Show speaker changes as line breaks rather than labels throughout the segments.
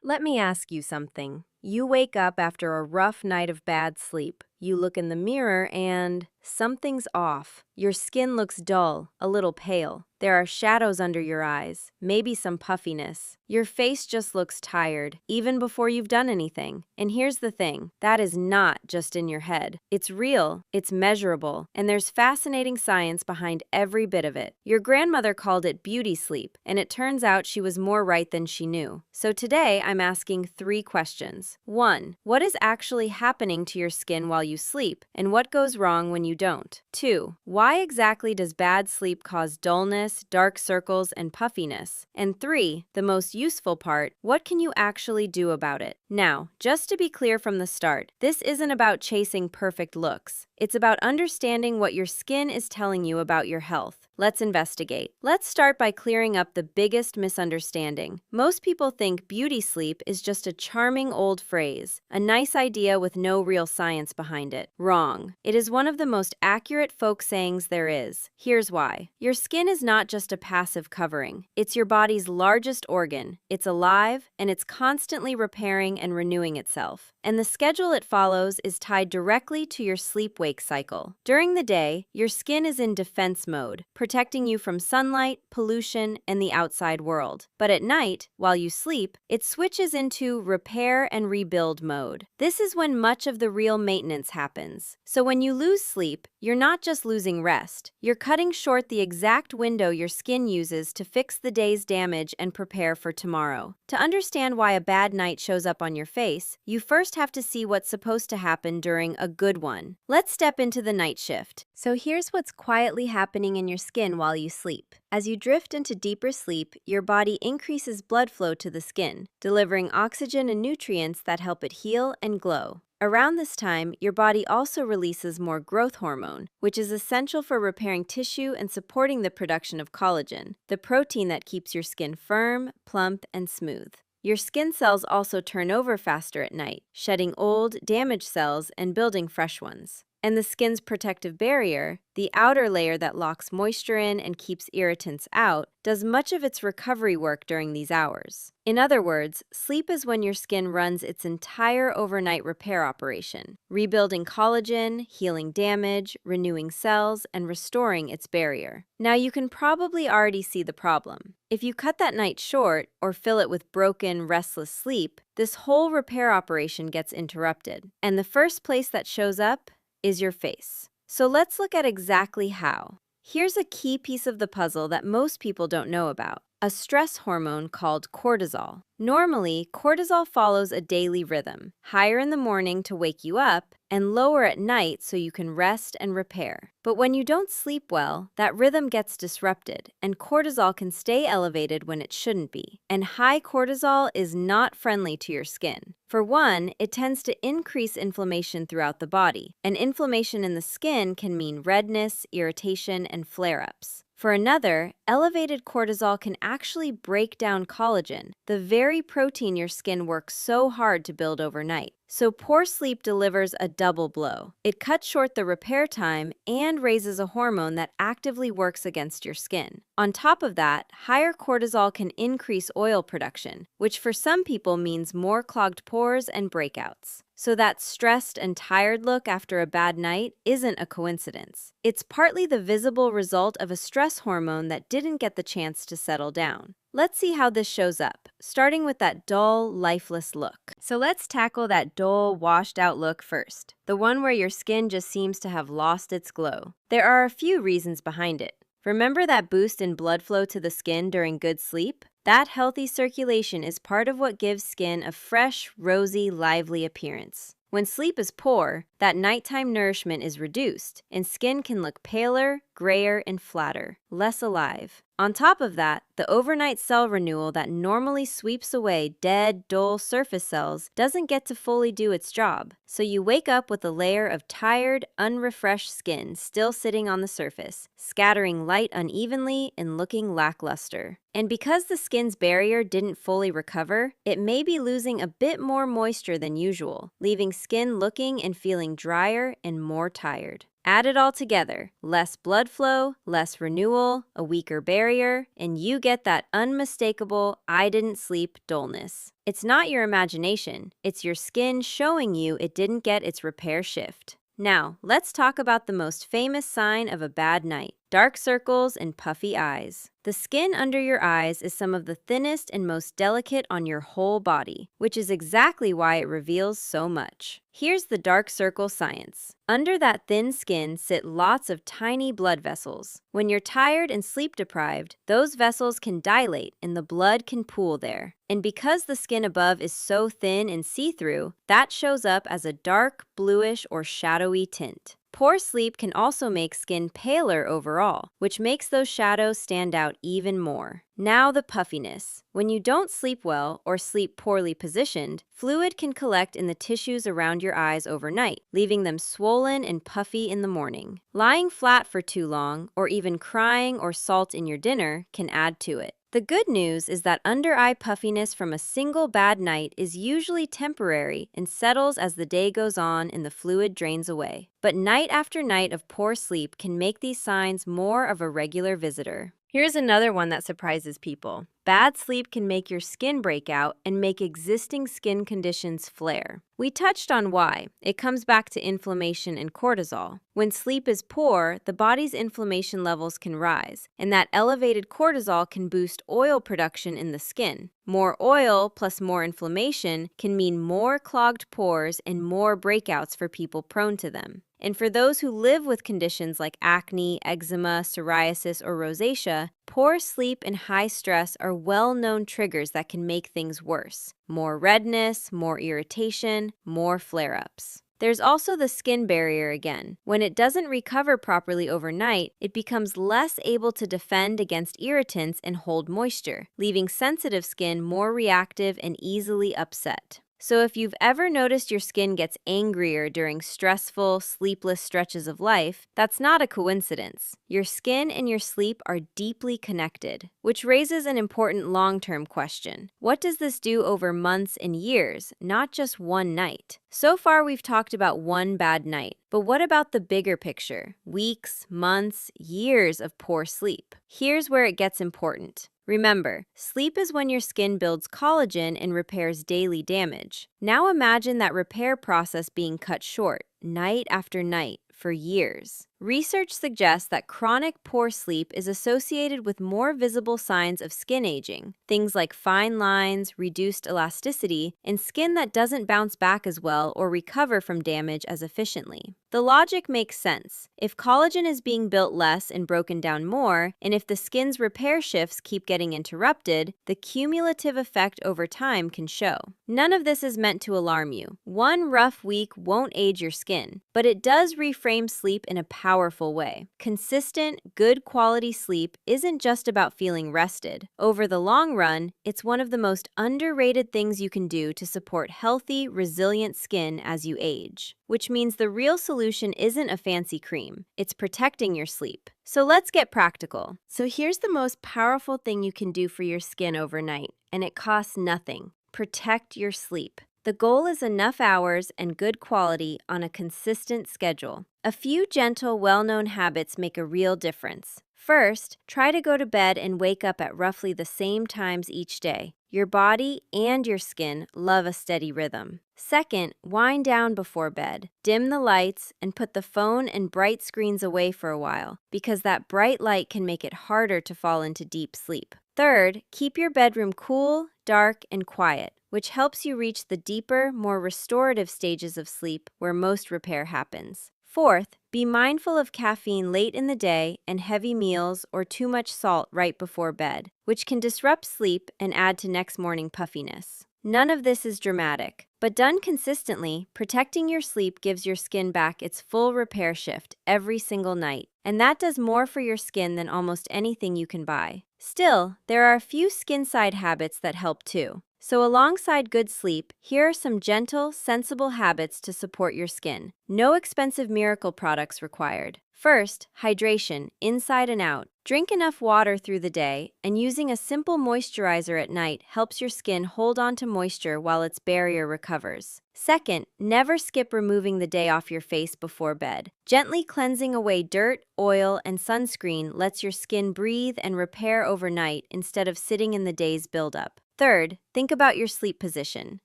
Let me ask you something. You wake up after a rough night of bad sleep. You look in the mirror and something's off. Your skin looks dull, a little pale. There are shadows under your eyes, maybe some puffiness. Your face just looks tired, even before you've done anything. And here's the thing, that is not just in your head. It's real, it's measurable, and there's fascinating science behind every bit of it. Your grandmother called it beauty sleep, and it turns out she was more right than she knew. So today, I'm asking 3 questions. 1. What is actually happening to your skin while you sleep, and what goes wrong when you don't? 2. Why exactly does bad sleep cause dullness, dark circles, and puffiness? And 3. The most useful part, what can you actually do about it? Now, just to be clear from the start, this isn't about chasing perfect looks. It's about understanding what your skin is telling you about your health. Let's investigate. Let's start by clearing up the biggest misunderstanding. Most people think beauty sleep is just a charming old phrase, a nice idea with no real science behind it. Wrong. It is one of the most accurate folk sayings there is. Here's why. Your skin is not just a passive covering. It's your body's largest organ. It's alive, and it's constantly repairing and renewing itself. And the schedule it follows is tied directly to your sleep-wake cycle. During the day, your skin is in defense mode, protecting you from sunlight, pollution, and the outside world. But at night, while you sleep, it switches into repair and rebuild mode. This is when much of the real maintenance happens. So when you lose sleep, you're not just losing rest. You're cutting short the exact window your skin uses to fix the day's damage and prepare for tomorrow. To understand why a bad night shows up on your face, you first have to see what's supposed to happen during a good one. Let's step into the night shift. So here's what's quietly happening in your skin while you sleep. As you drift into deeper sleep, your body increases blood flow to the skin, delivering oxygen and nutrients that help it heal and glow. Around this time, your body also releases more growth hormone, which is essential for repairing tissue and supporting the production of collagen, the protein that keeps your skin firm, plump, and smooth. Your skin cells also turn over faster at night, shedding old, damaged cells and building fresh ones. And the skin's protective barrier, the outer layer that locks moisture in and keeps irritants out, does much of its recovery work during these hours. In other words, sleep is when your skin runs its entire overnight repair operation, rebuilding collagen, healing damage, renewing cells, and restoring its barrier. Now you can probably already see the problem. If you cut that night short or fill it with broken, restless sleep, this whole repair operation gets interrupted. And the first place that shows up is your face. So let's look at exactly how. Here's a key piece of the puzzle that most people don't know about: a stress hormone called cortisol. Normally, cortisol follows a daily rhythm, higher in the morning to wake you up, and lower at night so you can rest and repair. But when you don't sleep well, that rhythm gets disrupted, and cortisol can stay elevated when it shouldn't be. And high cortisol is not friendly to your skin. For one, it tends to increase inflammation throughout the body, and inflammation in the skin can mean redness, irritation, and flare-ups. For another, elevated cortisol can actually break down collagen, the very protein your skin works so hard to build overnight. So poor sleep delivers a double blow. It cuts short the repair time and raises a hormone that actively works against your skin. On top of that, higher cortisol can increase oil production, which for some people means more clogged pores and breakouts. So that stressed and tired look after a bad night isn't a coincidence. It's partly the visible result of a stress hormone that didn't get the chance to settle down. Let's see how this shows up, starting with that dull, lifeless look. So let's tackle that dull, washed-out look first, the one where your skin just seems to have lost its glow. There are a few reasons behind it. Remember that boost in blood flow to the skin during good sleep? That healthy circulation is part of what gives skin a fresh, rosy, lively appearance. When sleep is poor, that nighttime nourishment is reduced, and skin can look paler, grayer, and flatter, less alive. On top of that, the overnight cell renewal that normally sweeps away dead, dull surface cells doesn't get to fully do its job. So you wake up with a layer of tired, unrefreshed skin still sitting on the surface, scattering light unevenly and looking lackluster. And because the skin's barrier didn't fully recover, it may be losing a bit more moisture than usual, leaving skin looking and feeling drier and more tired. Add it all together: less blood flow, less renewal, a weaker barrier, and you get that unmistakable "I didn't sleep" dullness. It's not your imagination, it's your skin showing you it didn't get its repair shift. Now, let's talk about the most famous sign of a bad night: dark circles and puffy eyes. The skin under your eyes is some of the thinnest and most delicate on your whole body, which is exactly why it reveals so much. Here's the dark circle science. Under that thin skin sit lots of tiny blood vessels. When you're tired and sleep deprived, those vessels can dilate and the blood can pool there. And because the skin above is so thin and see-through, that shows up as a dark, bluish, or shadowy tint. Poor sleep can also make skin paler overall, which makes those shadows stand out even more. Now the puffiness. When you don't sleep well or sleep poorly positioned, fluid can collect in the tissues around your eyes overnight, leaving them swollen and puffy in the morning. Lying flat for too long, or even crying or salt in your dinner, can add to it. The good news is that under-eye puffiness from a single bad night is usually temporary and settles as the day goes on and the fluid drains away. But night after night of poor sleep can make these signs more of a regular visitor. Here's another one that surprises people. Bad sleep can make your skin break out and make existing skin conditions flare. We touched on why. It comes back to inflammation and cortisol. When sleep is poor, the body's inflammation levels can rise, and that elevated cortisol can boost oil production in the skin. More oil plus more inflammation can mean more clogged pores and more breakouts for people prone to them. And for those who live with conditions like acne, eczema, psoriasis, or rosacea, poor sleep and high stress are well-known triggers that can make things worse. More redness, more irritation, more flare-ups. There's also the skin barrier again. When it doesn't recover properly overnight, it becomes less able to defend against irritants and hold moisture, leaving sensitive skin more reactive and easily upset. So if you've ever noticed your skin gets angrier during stressful, sleepless stretches of life, that's not a coincidence. Your skin and your sleep are deeply connected, which raises an important long-term question. What does this do over months and years, not just one night? So far, we've talked about one bad night, but what about the bigger picture? Weeks, months, years of poor sleep. Here's where it gets important. Remember, sleep is when your skin builds collagen and repairs daily damage. Now imagine that repair process being cut short, night after night, for years. Research suggests that chronic poor sleep is associated with more visible signs of skin aging, things like fine lines, reduced elasticity, and skin that doesn't bounce back as well or recover from damage as efficiently. The logic makes sense. If collagen is being built less and broken down more, and if the skin's repair shifts keep getting interrupted, the cumulative effect over time can show. None of this is meant to alarm you. One rough week won't age your skin, but it does reframe sleep in a powerful way. Consistent, good quality sleep isn't just about feeling rested. Over the long run, it's one of the most underrated things you can do to support healthy, resilient skin as you age. Which means the real solution isn't a fancy cream, it's protecting your sleep. So let's get practical. So here's the most powerful thing you can do for your skin overnight, and it costs nothing. Protect your sleep. The goal is enough hours and good quality on a consistent schedule. A few gentle, well-known habits make a real difference. First, try to go to bed and wake up at roughly the same times each day. Your body and your skin love a steady rhythm. Second, wind down before bed. Dim the lights and put the phone and bright screens away for a while, because that bright light can make it harder to fall into deep sleep. Third, keep your bedroom cool, dark, and quiet, which helps you reach the deeper, more restorative stages of sleep where most repair happens. Fourth, be mindful of caffeine late in the day and heavy meals or too much salt right before bed, which can disrupt sleep and add to next morning puffiness. None of this is dramatic, but done consistently, protecting your sleep gives your skin back its full repair shift every single night, and that does more for your skin than almost anything you can buy. Still, there are a few skin side habits that help too. So alongside good sleep, here are some gentle, sensible habits to support your skin. No expensive miracle products required. First, hydration, inside and out. Drink enough water through the day, and using a simple moisturizer at night helps your skin hold on to moisture while its barrier recovers. Second, never skip removing the day off your face before bed. Gently cleansing away dirt, oil, and sunscreen lets your skin breathe and repair overnight instead of sitting in the day's buildup. Third, think about your sleep position.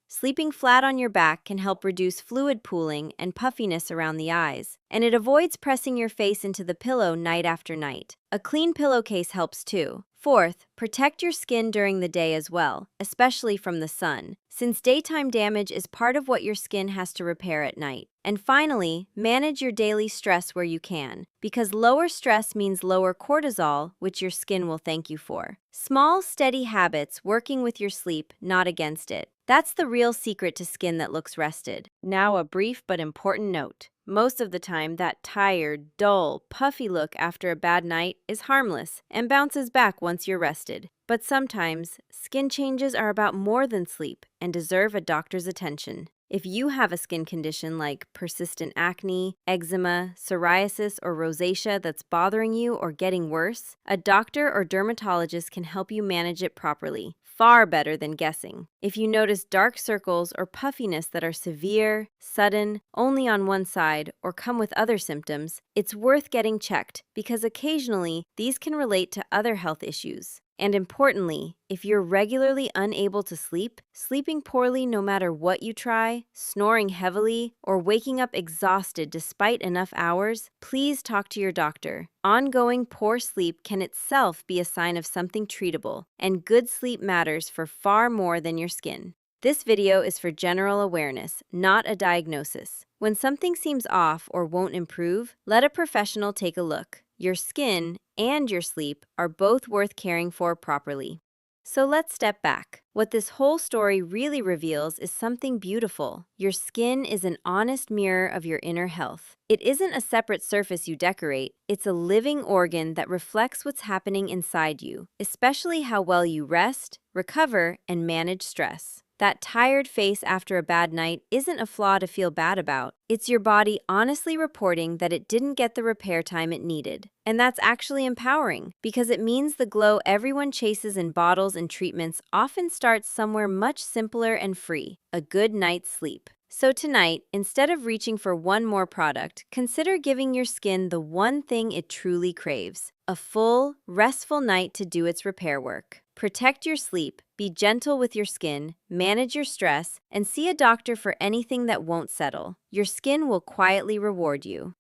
Sleeping flat on your back can help reduce fluid pooling and puffiness around the eyes, and it avoids pressing your face into the pillow night after night. A clean pillowcase helps too. Fourth, protect your skin during the day as well, especially from the sun, since daytime damage is part of what your skin has to repair at night. And finally, manage your daily stress where you can, because lower stress means lower cortisol, which your skin will thank you for. Small, steady habits working with your sleep, not against it. That's the real secret to skin that looks rested. Now, a brief but important note. Most of the time, that tired, dull, puffy look after a bad night is harmless and bounces back once you're rested. But sometimes, skin changes are about more than sleep and deserve a doctor's attention. If you have a skin condition like persistent acne, eczema, psoriasis, or rosacea that's bothering you or getting worse, a doctor or dermatologist can help you manage it properly. Far better than guessing. If you notice dark circles or puffiness that are severe, sudden, only on one side, or come with other symptoms, it's worth getting checked because occasionally these can relate to other health issues. And importantly, if you're regularly unable to sleep, sleeping poorly no matter what you try, snoring heavily, or waking up exhausted despite enough hours, please talk to your doctor. Ongoing poor sleep can itself be a sign of something treatable, and good sleep matters for far more than your skin. This video is for general awareness, not a diagnosis. When something seems off or won't improve, let a professional take a look. Your skin and your sleep are both worth caring for properly. So let's step back. What this whole story really reveals is something beautiful. Your skin is an honest mirror of your inner health. It isn't a separate surface you decorate, it's a living organ that reflects what's happening inside you, especially how well you rest, recover, and manage stress. That tired face after a bad night isn't a flaw to feel bad about. It's your body honestly reporting that it didn't get the repair time it needed. And that's actually empowering, because it means the glow everyone chases in bottles and treatments often starts somewhere much simpler and free: a good night's sleep. So tonight, instead of reaching for one more product, consider giving your skin the one thing it truly craves: a full, restful night to do its repair work. Protect your sleep, be gentle with your skin, manage your stress, and see a doctor for anything that won't settle. Your skin will quietly reward you.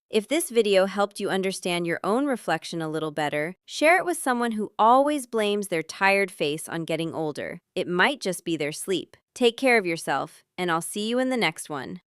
If this video helped you understand your own reflection a little better, share it with someone who always blames their tired face on getting older. It might just be their sleep. Take care of yourself, and I'll see you in the next one.